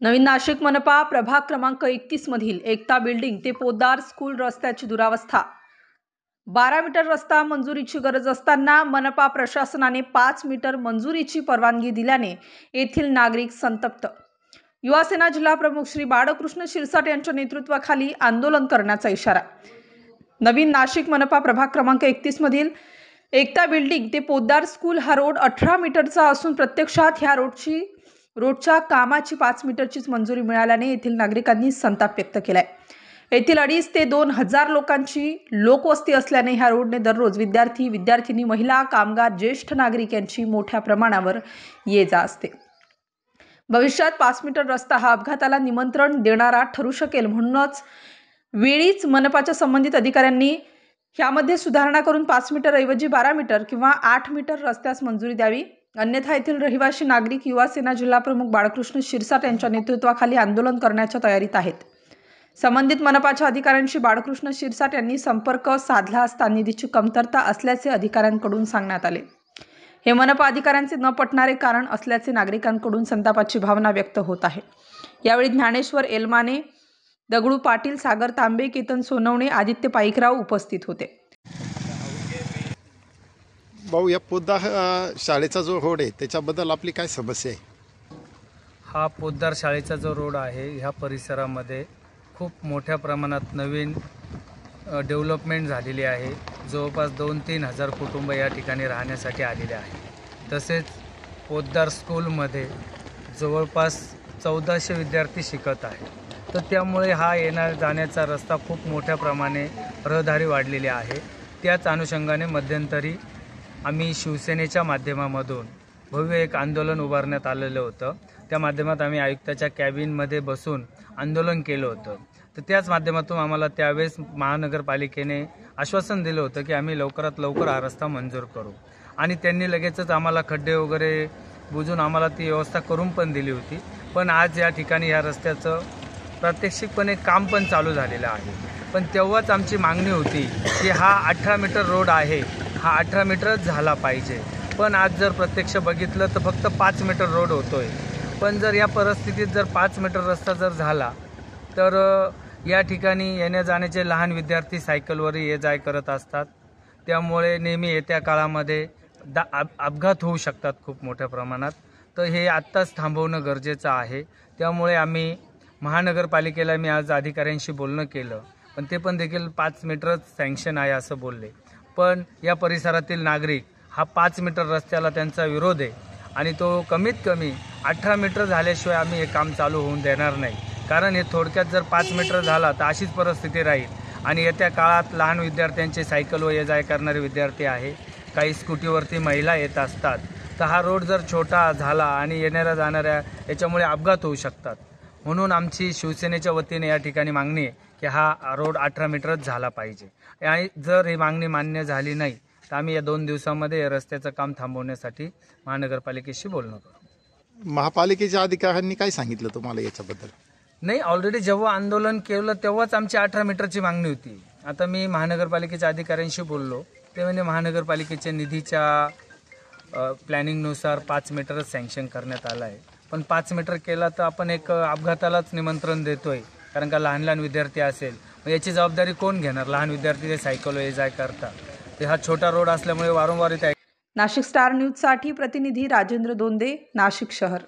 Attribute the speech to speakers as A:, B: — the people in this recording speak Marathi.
A: नवीन नाशिक मनपा प्रभाग क्रमांक 31 मधील एकता बिल्डिंग ते पोद्दार स्कूल रस्त्याची दुरावस्था। 12 मीटर रस्ता मंजुरीची गरज असताना मनपा प्रशासनाने 5 मीटर मंजुरीची परवानगी दिल्याने येथील नागरिक संतप्त। युवासेना जिल्हा प्रमुख श्री बाळकृष्ण शिरसाट यांच्या नेतृत्वाखाली आंदोलन करण्याचा इशारा। नवीन नाशिक मनपा प्रभाग क्रमांक 31 मधील एकता बिल्डिंग ते पोद्दार स्कूल हा रोड 18 मीटरचा असून प्रत्यक्षात ह्या रोडच्या कामाची 5 मीटरचीच मंजुरी मिळाल्याने येथील नागरिकांनी संताप व्यक्त केलाय। येथील 2,500 ते 2,000 लोकांची लोकवस्ती असल्याने ह्या रोडने दररोज विद्यार्थी, विद्यार्थिनी, महिला, कामगार, ज्येष्ठ नागरिक यांची मोठ्या प्रमाणावर ये-जा असते। भविष्यात 5 मीटर रस्ता हा अपघाताला निमंत्रण देणारा ठरू शकेल, म्हणूनच वेळीच मनपाच्या संबंधित अधिकाऱ्यांनी यामध्ये सुधारणा करून 5 मीटर ऐवजी 12 मीटर किंवा 8 मीटर रस्त्यास मंजुरी द्यावी, अन्यथा येथील रहिवासी नागरिक युवासेना जिल्हा प्रमुख बाळकृष्ण शिरसाट यांच्या नेतृत्वाखाली आंदोलन करण्याच्या तयारीत आहेत। संबंधित मनपाच्या अधिकाऱ्यांशी बाळकृष्ण शिरसाट यांनी संपर्क साधला असता निधीची कमतरता असल्याचे अधिकाऱ्यांकडून सांगण्यात आले। हे मनपा अधिकाऱ्यांचे न पटणारे कारण असल्याचे नागरिकांकडून संतापाची भावना व्यक्त होत आहे। यावेळी ज्ञानेश्वर एलमाने, दगडू पाटील, सागर तांबे, केतन सोनवणे, आदित्य पाईकराव उपस्थित होते।
B: भाऊ, या पोद्दार शाळेचा जो रोड आहे त्याच्याबद्दल आपली काय समस्या आहे?
C: हा पोद्दार शाळेचा जो रोड आहे ह्या परिसरामध्ये खूप मोठ्या प्रमाणात नवीन डेव्हलपमेंट झालेली आहे। जवळपास 2-3 हजार कुटुंब या ठिकाणी राहण्यासाठी आलेले आहेत। तसेच पोद्दार स्कूलमध्ये जवळपास 1400 विद्यार्थी शिकत आहेत। तर त्यामुळे हा येण्या जाण्याचा रस्ता खूप मोठ्या प्रमाणे रहदारी वाढलेली आहे। त्याच अनुषंगाने मध्यंतरी आम्ही शिवसेनेच्या माध्यमामधून भव्य एक आंदोलन उभारण्यात आलेलं होतं। त्या माध्यमात आम्ही आयुक्ताच्या कॅबिनमध्ये बसून आंदोलन केलं होतं। तर त्याच माध्यमातून आम्हाला त्यावेळेस महानगरपालिकेने आश्वासन दिलं होतं की आम्ही लवकरात लवकर हा रस्ता मंजूर करू, आणि त्यांनी लगेचच आम्हाला खड्डे वगैरे बुजून आम्हाला ती व्यवस्था करून पण दिली होती। पण आज या ठिकाणी या रस्त्याचं प्रात्यक्षिकपणे काम पण चालू झालेलं आहे। पण तेव्हाच आमची मागणी होती की हा 18 मीटर रोड आहे, हा 18 मीटरच झाला पाहिजे। पण आज जर प्रत्यक्ष बघितलं तर फक्त 5 मीटर रोड होतोय। पण जर या परिस्थितीत जर 5 मीटर रस्ता जर झाला तर या ठिकाणी येण्या जाण्याचे लहान विद्यार्थी सायकलवर ये-जा करत असतात। त्यामुळे नेहमी येत्या काळामध्ये अपघात होऊ शकतात खूप मोठ्या प्रमाणात। तर हे आत्ताच थांबवणं गरजेचं आहे। त्यामुळे आम्ही महानगरपालिकेला मी आज अधिकाऱ्यांशी बोलणं केलं, पण ते पण देखील 5 मीटरच सँक्शन आहे असं बोलले। पण या परिसरातील नागरिक हा 5 मीटर रस्त्याला त्यांचा विरोध आहे, आणि तो कमीत कमी 18 मीटर झाल्याशिवाय आम्ही हे काम चालू होऊन देणार नाही। कारण हे थोडक्यात जर 5 मीटर झाला तर अशीच परिस्थिती राहील, आणि येत्या काळात लहान विद्यार्थ्यांचे सायकलवर ये-जा करणारे विद्यार्थी आहे, काही स्कूटीवरती महिला येत असतात। तर हा रोड जर छोटा झाला आणि येणाऱ्या जाणाऱ्या याच्यामुळे अपघात होऊ शकतात। म्हणून आमची शिवसेनेच्या वतीने या ठिकाणी मागणी आहे की हा रोड 18 मीटरच झाला पाहिजे, आणि जर ही मागणी मान्य झाली नाही तर आम्ही या 2 दिवसामध्ये या रस्त्याचं काम थांबवण्यासाठी महानगरपालिकेशी बोलणं करू।
B: महापालिकेच्या अधिकाऱ्यांनी काय सांगितलं तुम्हाला याच्याबद्दल?
C: नाही, ऑलरेडी जेव्हा आंदोलन केलं तेव्हाच आमची 18 मीटरची मागणी होती। आता मी महानगरपालिकेच्या अधिकाऱ्यांशी बोललो, ते म्हणजे महानगरपालिकेच्या निधीच्या प्लॅनिंगनुसार 5 मीटरच सँक्शन करण्यात आलं आहे। पण 5 मीटर केला तर आपण एक अपघातालाच निमंत्रण देतोय, कारण का लहान लहान विद्यार्थी असेल, मग याची जबाबदारी कोण घेणार? लहान विद्यार्थी ते सायकल ये-जा करतात, ते हा छोटा रोड असल्यामुळे वारंवार इथे।
A: नाशिक स्टार न्यूजसाठी प्रतिनिधी राजेंद्र दोंदे, नाशिक शहर।